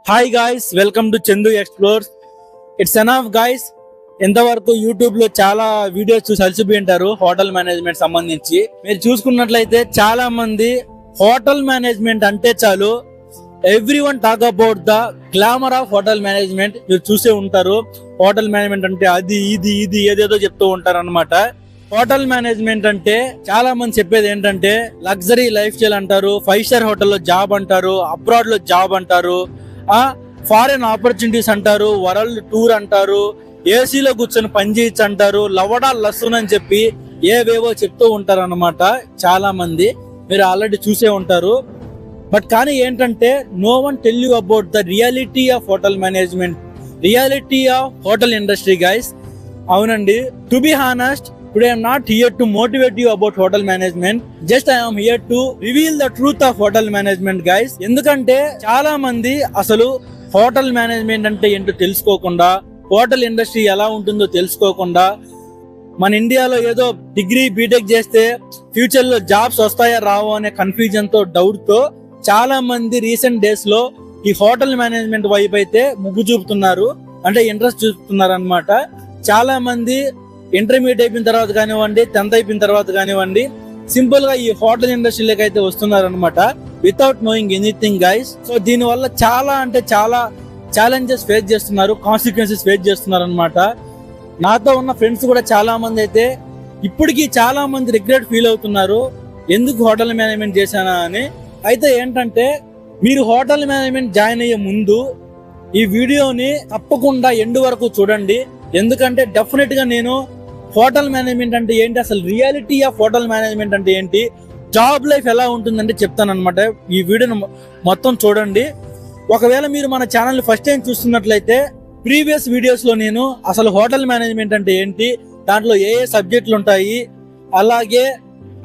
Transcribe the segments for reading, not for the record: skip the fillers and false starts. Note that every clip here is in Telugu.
Hi guys, welcome to Chandu explores. It's enough guys. ఎంతవరకు యూట్యూబ్ లో చాలా వీడియోస్ చూసి అలసిపోయి ఉంటారు హోటల్ మేనేజ్మెంట్ సంబంధించి. మీరు చూసుకున్నట్లయితే చాలా మంది హోటల్ మేనేజ్మెంట్ అంటే చాలు every one talk about the glamour of hotel management. మీరు చూసే ఉంటారు హోటల్ మేనేజ్మెంట్ అంటే అది ఇది ఏదేదో చెప్తూ ఉంటారు అనమాట. హోటల్ మేనేజ్మెంట్ అంటే చాలా మంది చెప్పేది ఏంటంటే లగ్జరీ లైఫ్ స్టైల్ అంటారు, 5 స్టార్ హోటల్లో జాబ్ అంటారు, అబ్రాడ్ లో జాబ్ అంటారు, ఫారెన్ ఆపర్చునిటీస్ అంటారు, వరల్డ్ టూర్ అంటారు, ఏసీలో కూర్చొని పని చేయొచ్చు అంటారు, లవడా లస్సున్ అని చెప్పి ఏవేవో చెప్తూ ఉంటారు అనమాట చాలా మంది. మీరు ఆల్రెడీ చూసే ఉంటారు. బట్ కానీ ఏంటంటే no one tell you about the reality of hotel management, reality of hotel industry guys. అవునండి, to be honest, today I am not here to motivate you about hotel management, just I am here to reveal the truth of hotel management guys. ఎందుకంటే చాలా మంది అసలు హోటల్ మేనేజ్మెంట్ అంటే ఏంటో తెలుసుకోకుండా, హోటల్ ఇండస్ట్రీ ఎలా ఉంటుందో తెలుసుకోకుండా, మన ఇండియాలో ఏదో డిగ్రీ బీటెక్ చేస్తే ఫ్యూచర్ లో జాబ్స్ వస్తాయా రావో అనే కన్ఫ్యూజన్ తో, డౌట్ తో చాలా మంది రీసెంట్ డేస్ లో ఈ హోటల్ మేనేజ్మెంట్ వైపు అయితే మొగ్గు చూపుతున్నారు, అంటే ఇంట్రెస్ట్ చూపుతున్నారు అనమాట. చాలా మంది ఇంటర్మీడియట్ అయిపోయిన తర్వాత కానివ్వండి, 10th అయిపోయిన తర్వాత కానివ్వండి, సింపుల్ గా ఈ హోటల్ ఇండస్ట్రీలోకి అయితే వస్తున్నారు అనమాట without knowing anything guys. So దీని వల్ల చాలా అంటే చాలా ఛాలెంజెస్ ఫేస్ చేస్తున్నారు, కాన్సిక్వెన్సెస్ ఫేస్ చేస్తున్నారు అనమాట. నాతో ఉన్న ఫ్రెండ్స్ కూడా చాలా మంది అయితే ఇప్పటికీ చాలా మంది రిగ్రెట్ ఫీల్ అవుతున్నారు ఎందుకు హోటల్ మేనేజ్మెంట్ చేశానా అని. అయితే ఏంటంటే మీరు హోటల్ మేనేజ్మెంట్ జాయిన్ అయ్యే ముందు ఈ వీడియోని తప్పకుండా ఎండ్ వరకు చూడండి. ఎందుకంటే డెఫినెట్ గా నేను హోటల్ మేనేజ్మెంట్ అంటే ఏంటి, అసలు రియాలిటీ ఆఫ్ హోటల్ మేనేజ్మెంట్ అంటే ఏంటి, జాబ్ లైఫ్ ఎలా ఉంటుందంటే చెప్తాను అనమాట. ఈ వీడియోని మొత్తం చూడండి. ఒకవేళ మీరు మన ఛానల్ ఫస్ట్ టైం చూస్తున్నట్లయితే ప్రీవియస్ వీడియోస్ లో నేను అసలు హోటల్ మేనేజ్మెంట్ అంటే ఏంటి, దాంట్లో ఏ సబ్జెక్టులు ఉంటాయి, అలాగే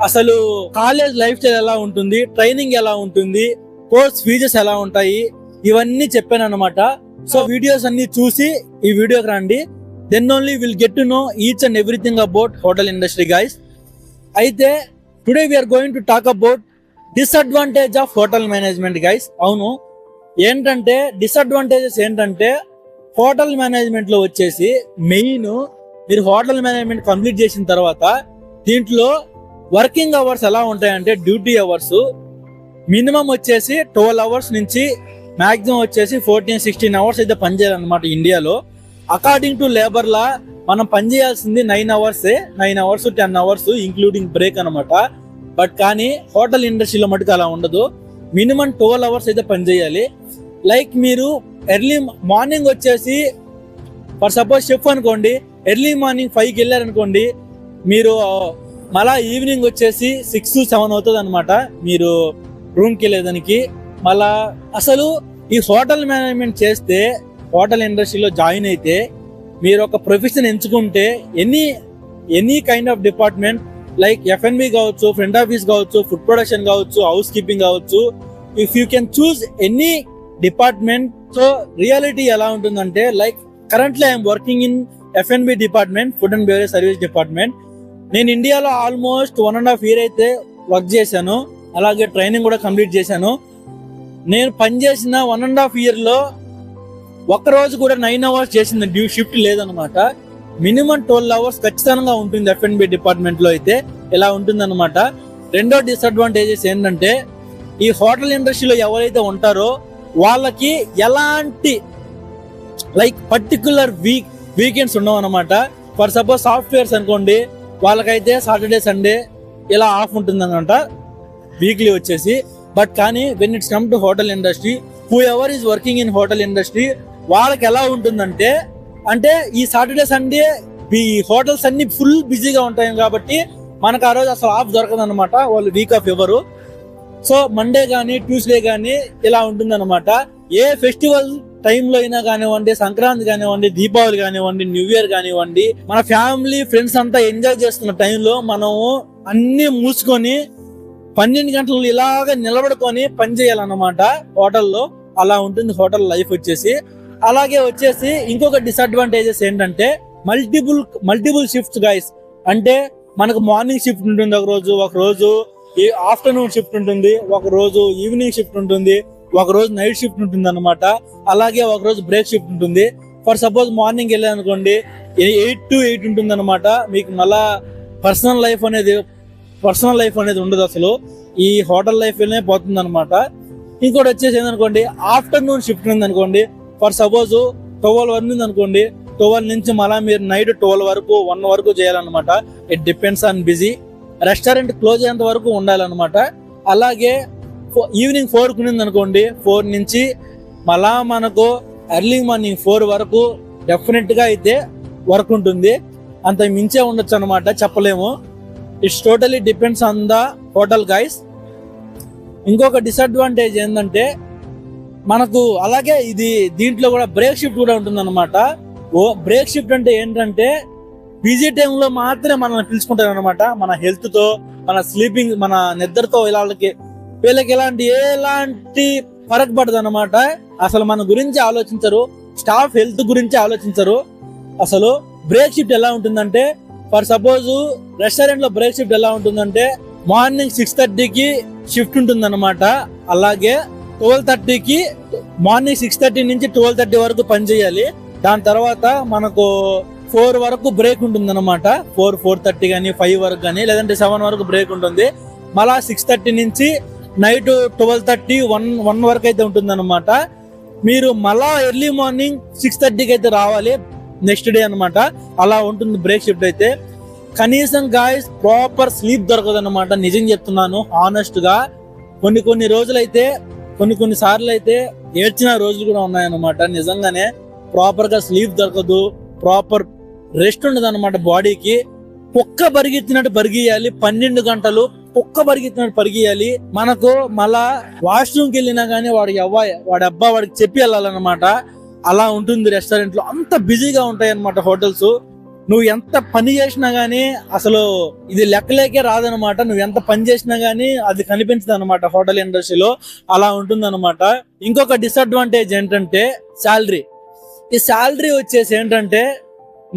అసలు కాలేజ్ లైఫ్ స్టైల్ ఎలా ఉంటుంది, ట్రైనింగ్ ఎలా ఉంటుంది, కోర్స్ ఫీజెస్ ఎలా ఉంటాయి, ఇవన్నీ చెప్పాను అనమాట. సో వీడియోస్ అన్ని చూసి ఈ వీడియోకి రండి. then only we'll get to know each and everything about hotel industry guys. అయితే today we are going to talk about disadvantage of hotel management guys. అవును, ఏంటంటే డిసడ్వాంటేజెస్ ఏంటంటే హోటల్ మేనేజ్మెంట్ లో వచ్చేసి మెయిన్, మీరు హోటల్ మేనేజ్మెంట్ కంప్లీట్ చేసిన తర్వాత దీంట్లో వర్కింగ్ అవర్స్ ఎలా ఉంటాయంటే, డ్యూటీ అవర్స్ మినిమం వచ్చేసి 12 అవర్స్ నుంచి మాక్సిమం వచ్చేసి 14-16 అవర్స్ అయితే పనిచేయాలన్నమాట ఇండియాలో. అకార్డింగ్ టు లేబర్ లా మనం పనిచేయాల్సింది 9 అవర్స్, 10 అవర్స్ ఇంక్లూడింగ్ బ్రేక్ అనమాట. బట్ కానీ హోటల్ ఇండస్ట్రీలో మటుకు అలా ఉండదు, మినిమం 12 అవర్స్ అయితే పనిచేయాలి. లైక్ మీరు ఎర్లీ మార్నింగ్ వచ్చేసి ఫర్ సపోజ్ షెఫ్ అనుకోండి, ఎర్లీ మార్నింగ్ 5కి వెళ్ళారనుకోండి, మీరు మళ్ళా ఈవినింగ్ వచ్చేసి 6-7 అవుతుంది అనమాట మీరు రూమ్కి వెళ్ళేదానికి. మళ్ళా అసలు ఈ హోటల్ మేనేజ్మెంట్ చేస్తే, హోటల్ ఇండస్ట్రీలో జాయిన్ అయితే మీరు ఒక ప్రొఫెషన్ ఎంచుకుంటే any kind of department, like F&B కావచ్చు, ఫ్రంట్ ఆఫీస్ కావచ్చు, ఫుడ్ ప్రొడక్షన్ కావచ్చు, హౌస్ కీపింగ్ కావచ్చు, if you can choose any department. So reality ఎలా ఉంటుందంటే, like currently I'm working in F&B department, food and beverage service department. నేను ఇండియాలో ఆల్మోస్ట్ 1.5 year అయితే వర్క్ చేశాను, అలాగే ట్రైనింగ్ కూడా కంప్లీట్ చేశాను. నేను పనిచేసిన 1.5 year లో ఒక్కరోజు కూడా 9 అవర్స్ చేసిన డ్యూ షిఫ్ట్ లేదనమాట. మినిమం 12 అవర్స్ ఖచ్చితంగా ఉంటుంది F&B డిపార్ట్మెంట్ లో అయితే. ఇలా ఉంటుంది అనమాట. రెండో డిసడ్వాంటేజెస్ ఏంటంటే, ఈ హోటల్ ఇండస్ట్రీలో ఎవరైతే ఉంటారో వాళ్ళకి ఎలాంటి లైక్ పర్టికులర్ వీకెండ్స్ ఉండవు అనమాట. ఫర్ సపోజ్ సాఫ్ట్వేర్స్ అనుకోండి, వాళ్ళకైతే సాటర్డే సండే ఇలా ఆఫ్ ఉంటుంది అనమాట వీక్లీ వచ్చేసి. బట్ కానీ when it's come to hotel industry, who ever is working in hotel industry, వాళ్ళకి ఎలా ఉంటుందంటే, అంటే ఈ సాటర్డే సండే ఈ హోటల్స్ అన్ని ఫుల్ బిజీగా ఉంటాయి కాబట్టి మనకు ఆ రోజు అసలు ఆఫ్ దొరకదు అనమాట, వాళ్ళు వీక్ ఆఫ్ ఇవ్వరు. సో మండే కానీ ట్యూస్డే కానీ ఇలా ఉంటుంది అనమాట. ఏ ఫెస్టివల్ టైంలో అయినా కానివ్వండి, సంక్రాంతి కానివ్వండి, దీపావళి కానివ్వండి, న్యూ ఇయర్ కానివ్వండి, మన ఫ్యామిలీ ఫ్రెండ్స్ అంతా ఎంజాయ్ చేస్తున్న టైంలో మనము అన్ని మూసుకొని 12 గంటలు ఇలాగ నిలబడుకొని పని చేయాలన్నమాట హోటల్లో. అలా ఉంటుంది హోటల్ లైఫ్ వచ్చేసి. అలాగే వచ్చేసి ఇంకొక డిసడ్వాంటేజెస్ ఏంటంటే, మల్టిపుల్ షిఫ్ట్స్ గైస్. అంటే మనకు మార్నింగ్ షిఫ్ట్ ఉంటుంది ఒక రోజు ఆఫ్టర్నూన్ షిఫ్ట్ ఉంటుంది, ఒక రోజు ఈవినింగ్ షిఫ్ట్ ఉంటుంది, ఒక రోజు నైట్ షిఫ్ట్ ఉంటుంది అనమాట. అలాగే ఒక రోజు బ్రేక్ షిఫ్ట్ ఉంటుంది. ఫర్ సపోజ్ మార్నింగ్ వెళ్ళాను అనుకోండి 8 to 8 ఉంటుంది అనమాట. మీకు మళ్ళా పర్సనల్ లైఫ్ అనేది ఉండదు అసలు. ఈ హోటల్ లైఫ్ లోనే పోతుంది అనమాట. ఇంకోటి వచ్చేసి ఏందనుకోండి, ఆఫ్టర్నూన్ షిఫ్ట్ ఉంది అనుకోండి. ఫర్ సపోజ్ 12 వరకు ఉంది అనుకోండి, 12 నుంచి మళ్ళీ మీరు నైట్ 12 వరకు 1 వరకు చేయాలన్నమాట. It depends on busy. Restaurant close అయ్యేంత వరకు ఉండాలన్నమాట. అలాగే ఈవినింగ్ 4 ఉంది అనుకోండి, 4 నుంచి మళ్ళా మనకు ఎర్లీ మార్నింగ్ 4 వరకు డెఫినెట్ గా అయితే వర్క్ ఉంటుంది. అంత మించే ఉండొచ్చు అనమాట, చెప్పలేము. It's totally depends on the hotel guys. ఇంకొక డిసడ్వాంటేజ్ ఏంటంటే మనకు అలాగే దీంట్లో కూడా బ్రేక్ షిఫ్ట్ కూడా ఉంటుంది అనమాట. బ్రేక్ షిఫ్ట్ అంటే ఏంటంటే బిజీ టైంలో మాత్రమే మనల్ని పిలుచుకుంటారు అనమాట. మన హెల్త్ తో, మన స్లీపింగ్, మన నిద్రతో వీళ్ళకి ఎలాంటి ఫరక్ పడదు అనమాట. అసలు మన గురించి ఆలోచించరు, స్టాఫ్ హెల్త్ గురించి ఆలోచించరు. అసలు బ్రేక్ షిఫ్ట్ ఎలా ఉంటుందంటే, ఫర్ సపోజ్ రెస్టారెంట్ లో బ్రేక్ షిఫ్ట్ ఎలా ఉంటుందంటే మార్నింగ్ 6:30కి షిఫ్ట్ ఉంటుంది అనమాట. అలాగే 12:30కి మార్నింగ్ 6:30 నుంచి 12:30 వరకు పని చేయాలి. దాని తర్వాత మనకు 4 వరకు బ్రేక్ ఉంటుంది అనమాట. 4:30 కానీ 5 వరకు కానీ లేదంటే 7 వరకు బ్రేక్ ఉంటుంది. మళ్ళా 6:30 నుంచి నైట్ 12:30 1 వరకు అయితే ఉంటుంది అనమాట. మీరు మళ్ళా ఎర్లీ మార్నింగ్ 6:30కి అయితే రావాలి నెక్స్ట్ డే అనమాట. అలా ఉంటుంది బ్రేక్ షిఫ్ట్ అయితే. కనీసం గాయస్ ప్రాపర్ స్లీప్ దొరకదు అనమాట. నిజం చెప్తున్నాను హానెస్ట్ గా. కొన్ని రోజులైతే కొన్ని సార్లు అయితే ఏడ్చిన రోజులు కూడా ఉన్నాయన్నమాట. నిజంగానే ప్రాపర్ గా స్లీప్ దొరకదు, ప్రాపర్ రెస్ట్ ఉండదు అనమాట బాడీకి. కుక్క పరిగెత్తినట్టు పరిగెయ్యాలి 12 గంటలు, కుక్క పరిగెత్తినట్టు పరిగెయ్యాలి. మనకు మళ్ళా వాష్రూమ్కి వెళ్ళినా గానీ వాడికి చెప్పి వెళ్ళాలన్నమాట. అలా ఉంటుంది రెస్టారెంట్ లో. అంత బిజీగా ఉంటాయి అనమాట హోటల్స్. నువ్వు ఎంత పని చేసినా గానీ అసలు ఇది లెక్కలేకే రాదనమాట. నువ్వు ఎంత పని చేసినా గానీ అది కనిపించదు అనమాట హోటల్ ఇండస్ట్రీలో. అలా ఉంటుంది అనమాట. ఇంకొక డిసడ్వాంటేజ్ ఏంటంటే శాలరీ. ఈ శాలరీ వచ్చేసి ఏంటంటే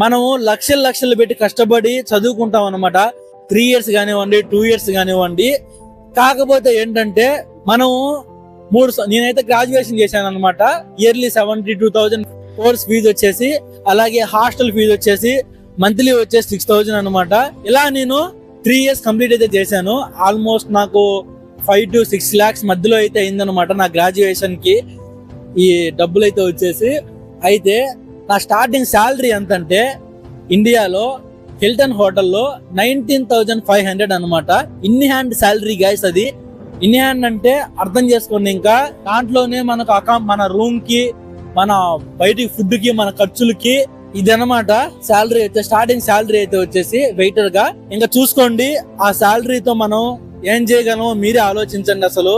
మనము లక్షలు పెట్టి కష్టపడి చదువుకుంటాం అనమాట. 3 years కానివ్వండి, 2 years కానివ్వండి. కాకపోతే ఏంటంటే మనము నేనైతే గ్రాడ్యుయేషన్ చేశాను అనమాట. ఇయర్లీ 72,000 కోర్స్ ఫీజు వచ్చేసి, అలాగే హాస్టల్ ఫీజు వచ్చేసి మంత్లీ వచ్చేసి 6,000 అనమాట. ఇలా నేను 3 years కంప్లీట్ అయితే చేశాను. ఆల్మోస్ట్ నాకు 5 to 6 lakhs మధ్యలో అయితే అయిందనమాట నా గ్రాడ్యుయేషన్ కి ఈ డబ్బులు అయితే వచ్చేసి. అయితే నా స్టార్టింగ్ శాలరీ ఎంతంటే ఇండియాలో హిల్టన్ హోటల్లో 19,500 అనమాట. In hand salary guys. అది ఇన్ హ్యాండ్ అంటే అర్థం చేసుకోండి. ఇంకా దాంట్లోనే మనకు మన రూమ్ కి, మన బయటికి ఫుడ్ కి, మన ఖర్చులకి ఇదనమాట శాలరీ అయితే. స్టార్టింగ్ శాలరీ అయితే వచ్చేసి వెయిటర్ గా. ఇంకా చూసుకోండి ఆ శాలరీతో మనం ఏం చేయగలమో మీరే ఆలోచించండి. అసలు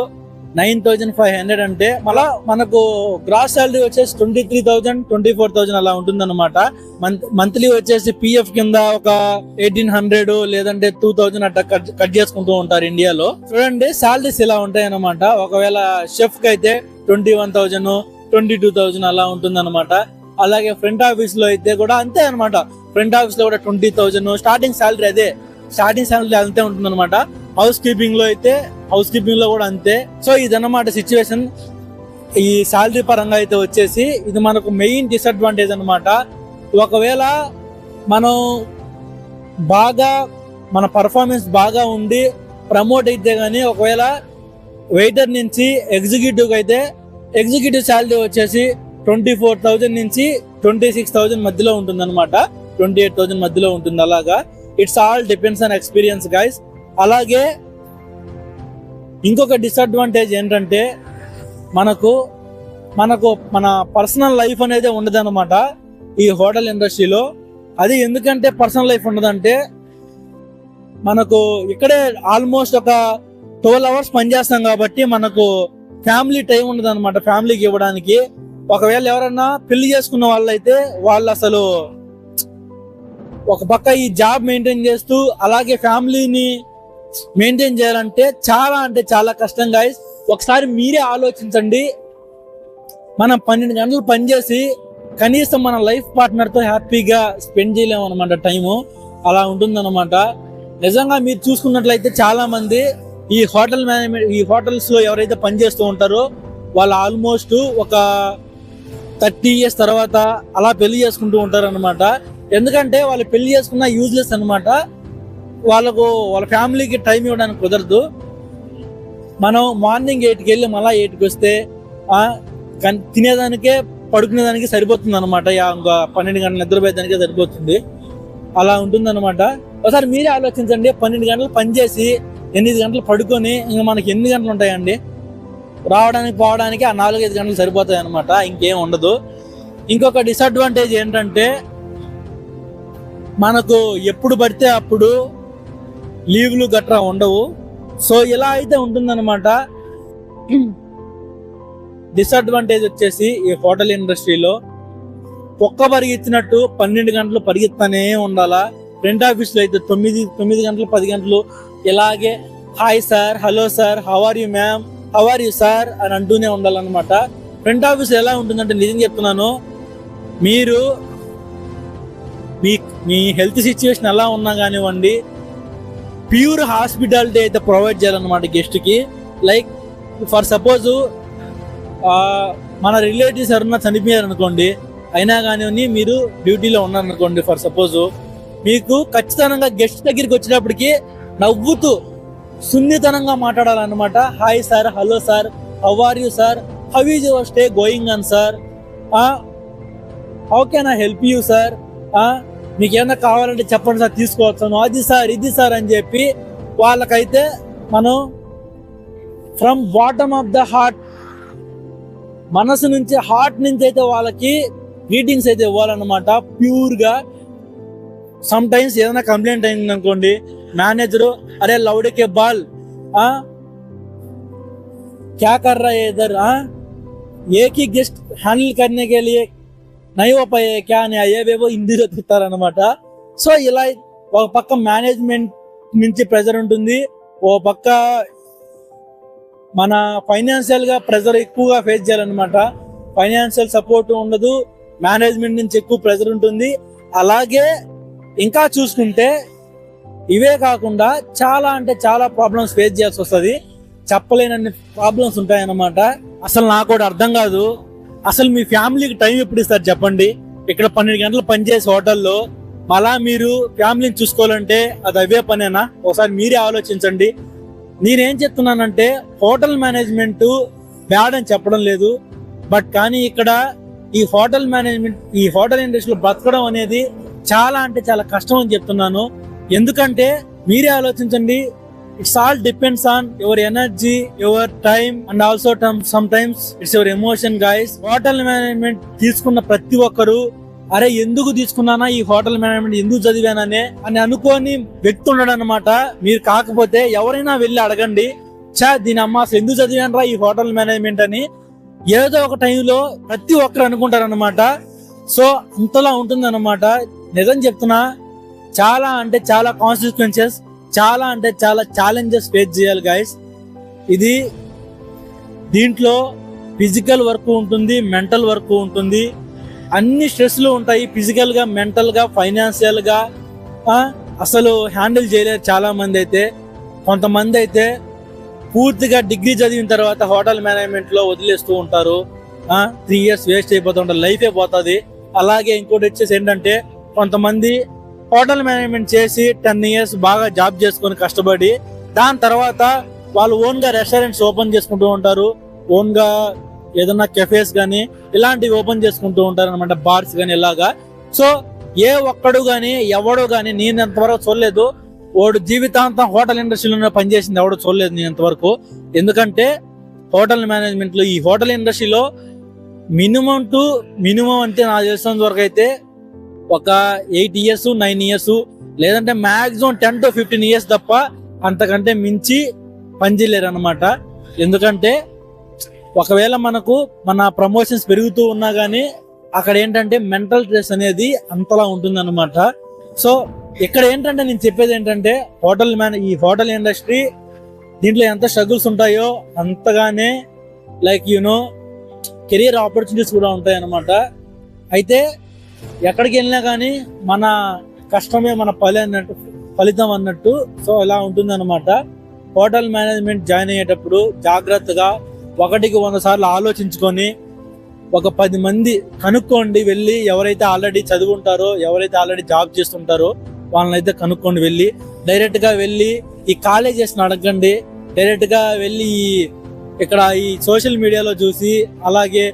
9,500 అంటే మళ్ళా మనకు గ్రాస్ శాలరీ వచ్చేసి 23,000 24,000 అలా ఉంటుంది అనమాట. మంత్లీ వచ్చేసి పిఎఫ్ కింద ఒక 1,800 లేదంటే 2,000 అట్లా కట్ చేసుకుంటూ ఉంటారు ఇండియాలో. చూడండి శాలరీస్ ఇలా ఉంటాయి అనమాట. ఒకవేళ షెఫ్ కి అయితే 21,000 22,000 అలా ఉంటుంది అనమాట. అలాగే ఫ్రంట్ ఆఫీస్ లో అయితే కూడా అంతే అనమాట. ఫ్రంట్ ఆఫీస్ లో కూడా 20,000 స్టార్టింగ్ శాలరీ. అదే స్టార్టింగ్ శాలరీ అంతే ఉంటుంది అనమాట. హౌస్ కీపింగ్ లో కూడా అంతే. సో ఇదన్నమాట సిచ్యువేషన్ ఈ శాలరీ పరంగా అయితే వచ్చేసి. ఇది మనకు మెయిన్ డిసడ్వాంటేజ్ అనమాట. ఒకవేళ మన పర్ఫార్మెన్స్ బాగా ఉండి ప్రమోట్ అయితే గానీ, ఒకవేళ వెయిటర్ నుంచి ఎగ్జిక్యూటివ్ అయితే ఎగ్జిక్యూటివ్ శాలరీ వచ్చేసి 24,000 నుంచి 26,000 మధ్యలో ఉంటుంది అనమాట. 28,000 మధ్యలో ఉంటుంది. అలాగా it's all depends on experience guys. అలాగే ఇంకొక డిసడ్వాంటేజ్ ఏంటంటే మనకు మన పర్సనల్ లైఫ్ అనేది ఉండదు అనమాట ఈ హోటల్ ఇండస్ట్రీలో. అది ఎందుకంటే పర్సనల్ లైఫ్ ఉండదంటే మనకు ఇక్కడే ఆల్మోస్ట్ ఒక 12 hours పనిచేస్తాం కాబట్టి మనకు ఫ్యామిలీ టైం ఉండదు అనమాట ఫ్యామిలీకి ఇవ్వడానికి. ఒకవేళ ఎవరన్నా పెళ్లి చేసుకున్న వాళ్ళు అసలు ఒక పక్క ఈ జాబ్ మెయింటైన్ చేస్తూ అలాగే ఫ్యామిలీని మెయింటైన్ చేయాలంటే చాలా కష్టం గైస్. ఒకసారి మీరే ఆలోచించండి. మనం 12 గంటలు పనిచేసి కనీసం మన లైఫ్ పార్ట్నర్ తో హ్యాపీగా స్పెండ్ చేయలేము అనమాట టైము. అలా ఉంటుందన్నమాట. నిజంగా మీరు చూసుకున్నట్లయితే చాలా మంది ఈ హోటల్స్ లో ఎవరైతే పనిచేస్తూ ఉంటారో వాళ్ళు ఆల్మోస్ట్ ఒక 30 years తర్వాత అలా పెళ్లి చేసుకుంటూ ఉంటారు అనమాట. ఎందుకంటే వాళ్ళు పెళ్లి చేసుకున్న యూజ్లెస్ అనమాట. వాళ్ళ ఫ్యామిలీకి టైం ఇవ్వడానికి కుదరదు. మనం మార్నింగ్ 8కి వెళ్ళి మళ్ళీ 8కి వస్తే తినేదానికే పడుకునేదానికి సరిపోతుంది అనమాట. ఇంకా 12 గంటలు నిద్రపోయేదానికే సరిపోతుంది. అలా ఉంటుంది అనమాట. ఒకసారి మీరే ఆలోచించండి, 12 గంటలు పనిచేసి 8 గంటలు పడుకొని ఇంకా మనకి ఎన్ని గంటలు ఉంటాయండి? రావడానికి పోవడానికి ఆ 4-5 గంటలు సరిపోతాయి అనమాట, ఇంకేం ఉండదు. ఇంకొక డిసడ్వాంటేజ్ ఏంటంటే మనకు ఎప్పుడు పడితే అప్పుడు లీవ్లు గట్రా ఉండవు. సో ఇలా అయితే ఉంటుందన్నమాట. డిసడ్వాంటేజ్ వచ్చేసి ఈ హోటల్ ఇండస్ట్రీలో ఒక్క పరిగెత్తినట్టు 12 గంటలు పరిగెత్తనే ఉండాలా. ఫ్రంట్ ఆఫీస్లో అయితే 9 గంటలు 10 గంటలు ఇలాగే hi sir, hello sir, how are you ma'am, how are you sir అని అంటూనే ఉండాలన్నమాట. ఫ్రంట్ ఆఫీస్ ఎలా ఉంటుందంటే నిజం చెప్తున్నాను, మీరు మీ హెల్త్ సిచ్యువేషన్ ఎలా ఉన్నా కానివ్వండి, ప్యూర్ హాస్పిటాలిటీ అయితే ప్రొవైడ్ చేయాలన్నమాట గెస్ట్కి. లైక్ ఫర్ సపోజ్ మన రిలేటివ్స్ ఎవరన్నా చనిపోయారు అనుకోండి, అయినా కానివ్వండి మీరు డ్యూటీలో ఉన్నారనుకోండి ఫర్ సపోజ్, మీకు ఖచ్చితంగా గెస్ట్ దగ్గరికి వచ్చేటప్పటికి నవ్వుతూ సున్నితనంగా మాట్లాడాలన్నమాట. Hi sir, hello sir, how are you sir, how is your stay going on sir, how can I help you sir, మీకు ఏమైనా కావాలంటే చెప్పండి సార్, తీసుకోవచ్చాను, అది సార్ ఇది సార్ అని చెప్పి వాళ్ళకైతే మనం from bottom of the heart, మనసు నుంచి, హార్ట్ నుంచి అయితే వాళ్ళకి గ్రీటింగ్స్ అయితే ఇవ్వాలన్నమాట ప్యూర్గా. సమ్ టైమ్స్ ఏదైనా కంప్లైంట్ అయింది అనుకోండి, मैनेजर अरे लौड़े के बाल क्या कर रहा है इधर, एक ही गेस्ट हैंडल करने के लिए नहीं हो पाए क्या అని అయ్యేవేవో హిందీలో చెప్తారన్నమాట. సో ఇలా ఒక పక్క మేనేజ్మెంట్ నుంచి ప్రెజర్ ఉంటుంది, ఓ పక్క మన ఫైనాన్షియల్ గా ప్రెజర్ ఎక్కువగా ఫేస్ చేయాలన్నమాట. ఫైనాన్షియల్ సపోర్ట్ ఉండదు, మేనేజ్మెంట్ నుంచి ఎక్కువ ప్రెజర్ ఉంటుంది. అలాగే ఇంకా చూసుకుంటే ఇవే కాకుండా చాలా అంటే చాలా ప్రాబ్లమ్స్ ఫేస్ చేయాల్సి వస్తుంది, చెప్పలేనన్ని ప్రాబ్లమ్స్ ఉంటాయన్నమాట. అసలు నాకు కూడా అర్థం కాదు, అసలు మీ ఫ్యామిలీకి టైం ఎప్పుడు ఇస్తారు చెప్పండి? ఇక్కడ 12 గంటలు పనిచేసే హోటల్లో మళ్ళా మీరు ఫ్యామిలీని చూసుకోవాలంటే అది అవే పనేనా? ఒకసారి మీరే ఆలోచించండి. నేనేం చెప్తున్నానంటే హోటల్ మేనేజ్మెంట్ బ్యాడ్ అని చెప్పడం లేదు, బట్ కానీ ఇక్కడ ఈ హోటల్ మేనేజ్మెంట్, ఈ హోటల్ ఇండస్ట్రీలో బతకడం అనేది చాలా అంటే చాలా కష్టం అని చెప్తున్నాను. ఎందుకంటే మీరే ఆలోచించండి, it's all depends on your energy, your time and also some times it's your emotion guys. Hotel management తీసుకున్న ప్రతి ఒక్కరు అరే ఎందుకు తీసుకున్నానా ఈ హోటల్ మేనేజ్మెంట్, ఎందుకు చదివాననే అని అనుకోని వ్యక్తి ఉన్నాడు అనమాట. మీరు కాకపోతే ఎవరైనా వెళ్ళి అడగండి, దీని అమ్మ అసలు ఎందుకు చదివానరా ఈ హోటల్ మేనేజ్మెంట్ అని ఏదో ఒక టైంలో ప్రతి ఒక్కరు అనుకుంటారు అనమాట. సో అంతలా ఉంటుంది అనమాట. నిజం చెప్తున్నా, చాలా అంటే చాలా కాన్సిక్వెన్సెస్, చాలా అంటే చాలా ఛాలెంజెస్ ఫేస్ చేయాలి గైస్. ఇది దీంట్లో ఫిజికల్ వర్క్ ఉంటుంది, మెంటల్ వర్క్ ఉంటుంది, అన్ని స్ట్రెస్లు ఉంటాయి. ఫిజికల్ గా, మెంటల్ గా, ఫైనాన్షియల్ గా అసలు హ్యాండిల్ చేయలేరు చాలా మంది అయితే. కొంతమంది అయితే పూర్తిగా డిగ్రీ చదివిన తర్వాత హోటల్ మేనేజ్మెంట్ లో వదిలేస్తూ ఉంటారు, 3 years వేస్ట్ అయిపోతూ ఉంటారు, లైఫ్ అయిపోతుంది. అలాగే ఇంకోటి వచ్చేసి ఏంటంటే కొంతమంది హోటల్ మేనేజ్మెంట్ చేసి 10 years బాగా జాబ్ చేసుకొని కష్టపడి దాని తర్వాత వాళ్ళు ఓన్ గా రెస్టారెంట్స్ ఓపెన్ చేసుకుంటూ ఉంటారు, ఓన్ గా ఏదన్నా కెఫేస్ గానీ ఇలాంటివి ఓపెన్ చేసుకుంటూ ఉంటారు అనమాట, బార్స్ గానీ ఇలాగా. సో ఏ ఒక్కడు గానీ ఎవడు గానీ నేను ఎంతవరకు చూడలేదు, వాడు జీవితాంతం హోటల్ ఇండస్ట్రీలోనే పనిచేసింది ఎవడో చూడలేదు నేను ఎంతవరకు. ఎందుకంటే హోటల్ మేనేజ్మెంట్ లో, ఈ హోటల్ ఇండస్ట్రీలో మినిమం అంటే నాకు తెలిసినంత వరకు అయితే ఒక 8 years 9 years లేదంటే మాక్సిమం 10 to 15 years తప్ప అంతకంటే మించి పనిచేయలేరు అనమాట. ఎందుకంటే ఒకవేళ మన ప్రమోషన్స్ పెరుగుతూ ఉన్నా గానీ అక్కడ ఏంటంటే మెంటల్ స్ట్రెస్ అనేది అంతలా ఉంటుంది అనమాట. సో ఇక్కడ ఏంటంటే నేను చెప్పేది ఏంటంటే ఈ హోటల్ ఇండస్ట్రీ దీంట్లో ఎంత స్ట్రగుల్స్ ఉంటాయో అంతగానే లైక్ కెరియర్ ఆపర్చునిటీస్ కూడా ఉంటాయి అనమాట. అయితే ఎక్కడికి వెళ్ళినా కానీ మన కష్టమే మన ఫలితం అన్నట్టు. సో ఇలా ఉంటుంది అనమాట. హోటల్ మేనేజ్మెంట్ జాయిన్ అయ్యేటప్పుడు జాగ్రత్తగా ఒకటికి 100 సార్లు ఆలోచించుకొని ఒక 10 మంది కనుక్కోండి వెళ్ళి, ఎవరైతే ఆల్రెడీ చదువుంటారో, ఎవరైతే ఆల్రెడీ జాబ్ చేస్తుంటారో వాళ్ళనైతే కనుక్కోండి వెళ్ళి. డైరెక్ట్ గా వెళ్ళి ఈ కాలేజెస్ అడగండి, డైరెక్ట్ గా వెళ్ళి ఇక్కడ ఈ సోషల్ మీడియాలో చూసి అలాగే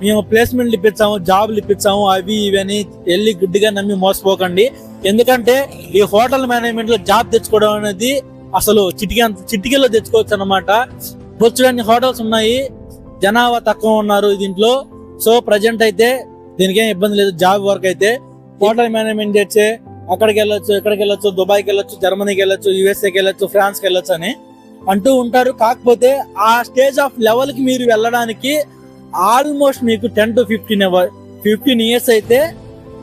మేము ప్లేస్మెంట్లు ఇప్పించాము, జాబ్లు ఇప్పించాము అవి ఇవని వెళ్ళి గుడ్డిగా నమ్మి మోసపోకండి. ఎందుకంటే ఈ హోటల్ మేనేజ్మెంట్ లో జాబ్ తెచ్చుకోవడం అనేది అసలు చిటికీలో తెచ్చుకోవచ్చు అన్నమాట. బొచ్చుడన్ని హోటల్స్ ఉన్నాయి, జనాభా తక్కువ ఉన్నారు దీంట్లో. సో ప్రజెంట్ అయితే దీనికి ఏం ఇబ్బంది లేదు. జాబ్ వర్క్ అయితే హోటల్ మేనేజ్మెంట్ చేస్తే అక్కడికి వెళ్ళొచ్చు, ఇక్కడికి వెళ్ళొచ్చు, దుబాయ్కి వెళ్ళొచ్చు, జర్మనీకి వెళ్ళొచ్చు, యూఎస్ఏకి వెళ్ళొచ్చు, ఫ్రాన్స్కి వెళ్ళొచ్చు అని అంటూ ఉంటారు. కాకపోతే ఆ స్టేజ్ ఆఫ్ లెవెల్ కి మీరు వెళ్ళడానికి ఆల్మోస్ట్ మీకు 10 to 15 ఇయర్స్ అయితే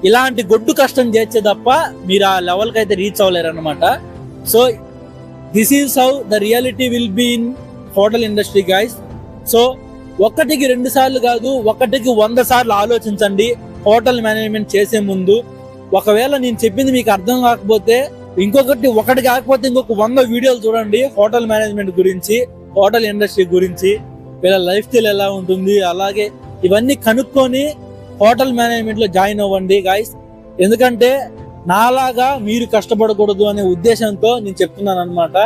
ఇలాంటి గొడ్డు కష్టం చేస్తే తప్ప మీరు ఆ లెవెల్ కి అయితే రీచ్ అవ్వలేరు అనమాట. So this is how the reality will be in hotel industry guys. So 1కి 2 సార్లు కాదు, 1కి 100 సార్లు ఆలోచించండి హోటల్ మేనేజ్మెంట్ చేసే ముందు. ఒకవేళ నేను చెప్పింది మీకు అర్థం కాకపోతే ఒకటి కాకపోతే ఇంకొక 100 వీడియోలు చూడండి హోటల్ మేనేజ్మెంట్ గురించి, హోటల్ ఇండస్ట్రీ గురించి, వీళ్ళ లైఫ్ స్టైల్ ఎలా ఉంటుంది, అలాగే ఇవన్నీ కనుక్కొని హోటల్ మేనేజ్మెంట్ లో జాయిన్ అవ్వండి గైస్. ఎందుకంటే నాలాగా మీరు కష్టపడకూడదు అనే ఉద్దేశంతో నేను చెప్తున్నాను అనమాట.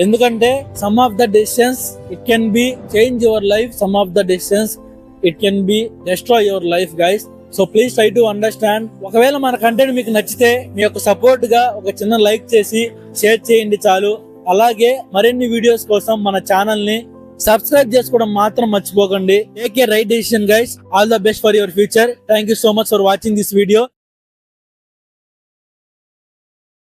ఎందుకంటే some of the decisions it can be change your life, some of the decisions it can be destroy your life guys. So please try to understand. ఒకవేళ మన కంటెంట్ మీకు నచ్చితే మీ యొక్క సపోర్ట్ గా ఒక చిన్న లైక్ చేసి షేర్ చేయండి చాలు. అలాగే మరిన్ని వీడియోస్ కోసం మన ఛానల్ ని సబ్స్క్రైబ్ చేసుకోవడం మాత్రం మర్చిపోకండి. Take a right decision guys. All the best for your future. Thank you so much for watching this video.